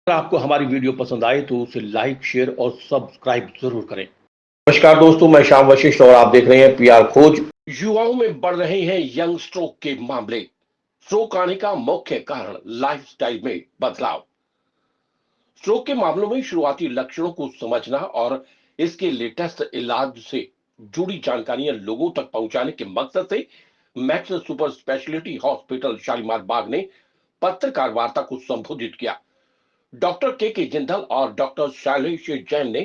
अगर आपको हमारी वीडियो पसंद आए तो उसे लाइक, शेयर और सब्सक्राइब जरूर करें। नमस्कार दोस्तों, मैं श्याम वशिष्ठ और आप देख रहे हैं पीआर खोज। युवाओं में बढ़ रहे हैं यंग स्ट्रोक के मामले। स्ट्रोक आने का मुख्य कारण लाइफस्टाइल में बदलाव। स्ट्रोक के मामलों में शुरुआती लक्षणों को समझना और इसके लेटेस्ट इलाज से जुड़ी जानकारियां लोगों तक पहुंचाने के मकसद से Max super speciality hospital Shalimar Bagh ने पत्रकार वार्ता को संबोधित किया। डॉक्टर के जिंदल और डॉक्टर शैलेश जैन ने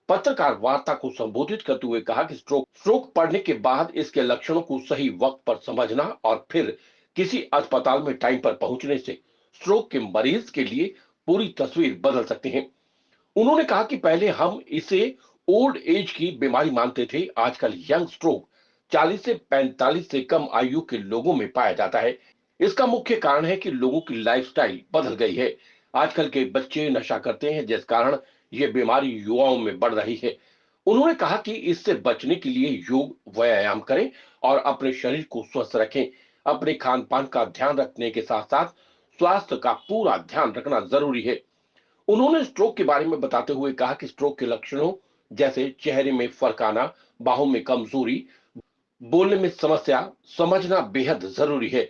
पत्रकार वार्ता को संबोधित करते हुए कहा कि स्ट्रोक पड़ने के बाद इसके लक्षणों को सही वक्त पर समझना और फिर किसी अस्पताल में टाइम पर पहुंचने से स्ट्रोक के मरीज के लिए पूरी तस्वीर बदल सकते हैं। उन्होंने कहा कि पहले हम इसे ओल्ड एज की बीमारी मानते थे, आजकल यंग स्ट्रोक 40 से 45 से कम आयु के लोगों में पाया जाता है। इसका मुख्य कारण है कि लोगों की लाइफस्टाइल बदल गई है। आजकल के बच्चे नशा करते हैं, जिस कारण यह बीमारी युवाओं में बढ़ रही है। उन्होंने कहा कि इससे बचने के लिए योग, व्यायाम करें और अपने शरीर को स्वस्थ रखें। अपने खान पान का ध्यान रखने के साथ साथ स्वास्थ्य का पूरा ध्यान रखना जरूरी है। उन्होंने स्ट्रोक के बारे में बताते हुए कहा कि स्ट्रोक के लक्षणों जैसे चेहरे में फर्क आना, बाहों में कमजोरी, बोलने में समस्या समझना बेहद जरूरी है।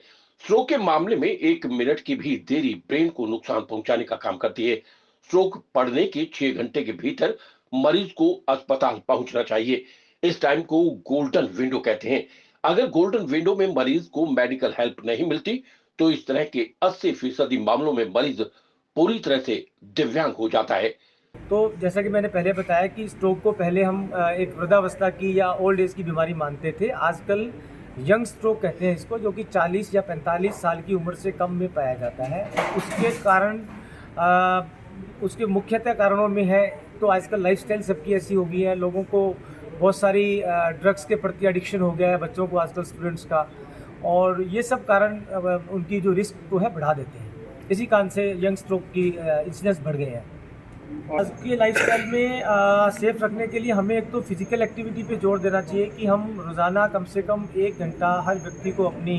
स्ट्रोक के मामले में 1 मिनट की भी देरी ब्रेन को नुकसान पहुंचाने का काम करती है। स्ट्रोक पड़ने के 6 घंटे के भीतर मरीज को अस्पताल पहुंचना चाहिए। इस टाइम को गोल्डन विंडो कहते हैं। अगर गोल्डन विंडो में मरीज को मेडिकल हेल्प नहीं मिलती तो इस तरह के 80% मामलों में मरीज पूरी तरह से दिव्यांग हो जाता है। तो जैसा कि मैंने पहले बताया कि स्ट्रोक को पहले हम एक वृद्धावस्था की या ओल्ड एज की बीमारी मानते थे। आजकल यंग स्ट्रोक कहते हैं इसको, जो कि 40 या 45 साल की उम्र से कम में पाया जाता है। उसके कारण उसके मुख्यतः कारणों में है तो आजकल लाइफस्टाइल सबकी ऐसी हो गई है, लोगों को बहुत सारी ड्रग्स के प्रति एडिक्शन हो गया है, बच्चों को आजकल स्टूडेंट्स का, और ये सब कारण उनकी जो रिस्क को है बढ़ा देते हैं। इसी कारण से यंग स्ट्रोक की इंसिडेंस बढ़ गए हैं। आज के लाइफस्टाइल में सेफ रखने के लिए हमें एक तो फिजिकल एक्टिविटी पे जोर देना चाहिए कि हम रोज़ाना कम से कम 1 घंटा हर व्यक्ति को अपनी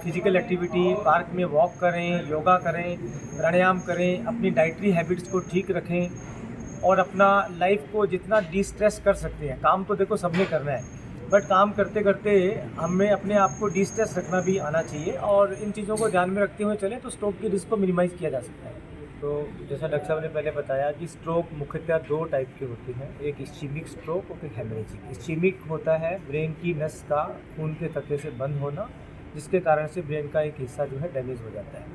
फिजिकल एक्टिविटी, पार्क में वॉक करें, योगा करें, प्राणायाम करें, अपनी डाइटरी हैबिट्स को ठीक रखें और अपना लाइफ को जितना डिस्ट्रेस कर सकते हैं। काम तो देखो सबने करना है, बट काम करते करते हमें अपने आप को डिस्ट्रेस रखना भी आना चाहिए और इन चीज़ों को ध्यान में रखते हुए चलें तो स्ट्रोक की रिस्क को मिनिमाइज़ किया जा सकता है। तो जैसा डॉक्टर साहब ने पहले बताया कि स्ट्रोक मुख्यतः 2 टाइप के होते हैं, एक इस्चीमिक स्ट्रोक और एक हेमरेजिक। इस्चीमिक होता है ब्रेन की नस का खून के तत्व से बंद होना, जिसके कारण से ब्रेन का एक हिस्सा जो है डैमेज हो जाता है।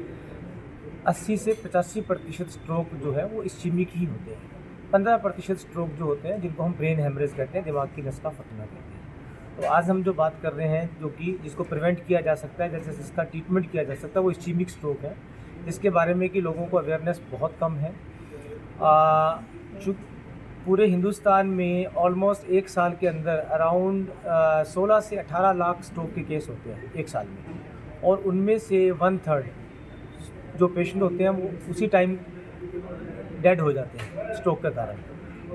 80 से 85% स्ट्रोक जो है वो इस्चीमिक ही होते हैं। 15% स्ट्रोक जो होते हैं जिनको हम ब्रेन हेमरेज कहते हैं, दिमाग की नस का फटना कहते हैं। तो आज हम जो बात कर रहे हैं, जो कि जिसको प्रिवेंट किया जा सकता है, जैसे जिसका ट्रीटमेंट किया जा सकता है, वो इस्चीमिक स्ट्रोक है, जिसके बारे में कि लोगों को अवेयरनेस बहुत कम है। जो पूरे हिंदुस्तान में ऑलमोस्ट 1 साल के अंदर अराउंड 16 से 18 लाख स्ट्रोक के केस होते हैं 1 साल में, और उनमें से 1/3 जो पेशेंट होते हैं वो उसी टाइम डेड हो जाते हैं स्ट्रोक के कारण,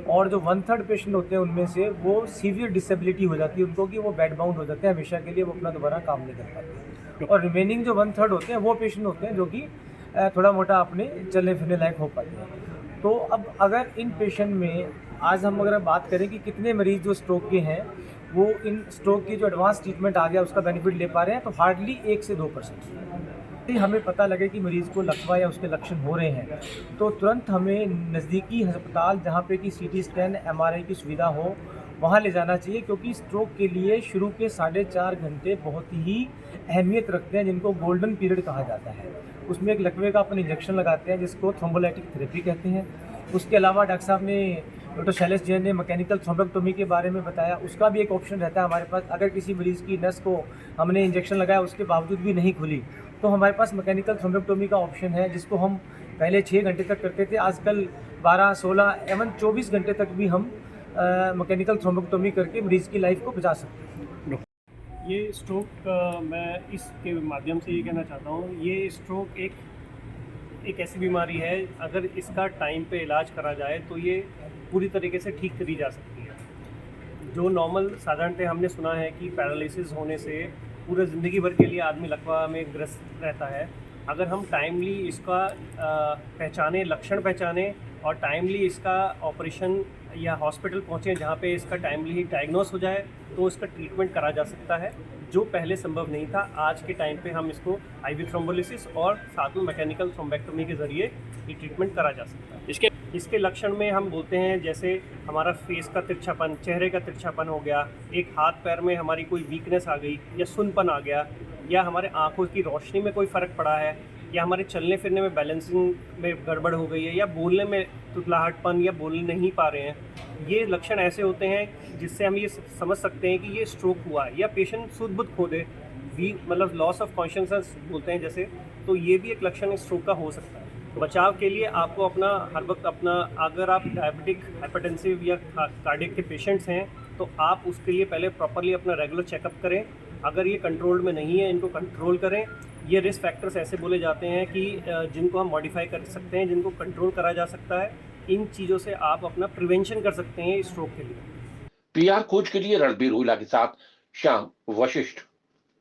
और जो 1/3 पेशेंट होते हैं उनमें से वो सीवियर डिसेबिलिटी हो जाती है उनको, कि वो बेड बाउंड हो जाते हैं हमेशा के लिए, वो अपना दोबारा काम नहीं कर पाते। और रिमेनिंग जो 1/3 होते हैं वो पेशेंट होते हैं जो कि थोड़ा मोटा अपने चलने फिरने लायक हो पाते हैं। तो अब अगर इन पेशेंट में आज हम अगर बात करें कि कितने मरीज जो स्ट्रोक के हैं वो इन स्ट्रोक की जो एडवांस ट्रीटमेंट आ गया उसका बेनिफिट ले पा रहे हैं, तो हार्डली 1 से 2%। हमें पता लगे कि मरीज़ को लकवा या उसके लक्षण हो रहे हैं तो तुरंत हमें नज़दीकी अस्पताल जहाँ पे कि CT स्कैन, MRI की सुविधा हो, वहाँ ले जाना चाहिए, क्योंकि स्ट्रोक के लिए शुरू के 4.5 घंटे बहुत ही अहमियत रखते हैं, जिनको गोल्डन पीरियड कहा जाता है। उसमें एक लकवे का अपन इंजेक्शन लगाते हैं जिसको थ्रोम्बोलाइटिक थेरेपी कहते हैं। उसके अलावा डॉक्टर साहब ने, डॉक्टर शैलेश जैन ने मैकेनिकल थ्रोम्बोक्टोमी के बारे में बताया, उसका भी एक ऑप्शन रहता है हमारे पास। अगर किसी मरीज़ की नस को हमने इंजेक्शन लगाया उसके बावजूद भी नहीं खुली तो हमारे पास मैकेनिकल थ्रोम्बोक्टोमी का ऑप्शन है, जिसको हम पहले 6 घंटे तक करते थे, आजकल 12, 16 एवं 24 घंटे तक भी हम मैकेनिकल थ्रोम्बोक्टोमी करके मरीज़ की लाइफ को बचा सकते हैं। ये स्ट्रोक मैं इसके माध्यम से ये कहना चाहता हूँ, ये स्ट्रोक एक ऐसी बीमारी है, अगर इसका टाइम पे इलाज करा जाए तो ये पूरी तरीके से ठीक करी जा सकती है। जो नॉर्मल साधारणतः हमने सुना है कि पैरालिसिस होने से पूरे ज़िंदगी भर के लिए आदमी लकवा में ग्रस्त रहता है, अगर हम टाइमली इसका पहचाने, लक्षण पहचाने और टाइमली इसका ऑपरेशन या हॉस्पिटल पहुँचे जहाँ पे इसका टाइमली डायग्नोस हो जाए तो इसका ट्रीटमेंट करा जा सकता है, जो पहले संभव नहीं था। आज के टाइम पे हम इसको आईवी थ्रोम्बोलिसिस और साथ में मैकेनिकल थ्रोम्बेक्टोमी के ज़रिए ये ट्रीटमेंट करा जा सकता है। इसके लक्षण में हम बोलते हैं जैसे हमारा फेस का तिरछापन, चेहरे का तिरछापन हो गया, एक हाथ पैर में हमारी कोई वीकनेस आ गई या सुनपन आ गया, या हमारे आँखों की रोशनी में कोई फ़र्क पड़ा है, या हमारे चलने फिरने में बैलेंसिंग में गड़बड़ हो गई है, या बोलने में तुतलाहटपन या बोल नहीं पा रहे हैं। ये लक्षण ऐसे होते हैं जिससे हम ये समझ सकते हैं कि ये स्ट्रोक हुआ है, या पेशेंट सुध-बुध खो दे, मतलब लॉस ऑफ कॉन्शियसनेस बोलते हैं जैसे, तो ये भी एक लक्षण स्ट्रोक का हो सकता है। बचाव के लिए आपको अपना हर वक्त अपना, अगर आप डायबिटिक, हाइपरटेंसिव या कार्डियक के पेशेंट्स हैं तो आप उसके लिए पहले प्रॉपरली अपना रेगुलर चेकअप करें। अगर ये कंट्रोल में नहीं है, इनको कंट्रोल करें। ये रिस्क फैक्टर्स ऐसे बोले जाते हैं कि जिनको हम मॉडिफाई कर सकते हैं, जिनको कंट्रोल करा जा सकता है। इन चीज़ों से आप अपना प्रिवेंशन कर सकते हैं स्ट्रोक के लिए। पीआर खोज के लिए रणबीर हुइला के साथ श्याम वशिष्ठ।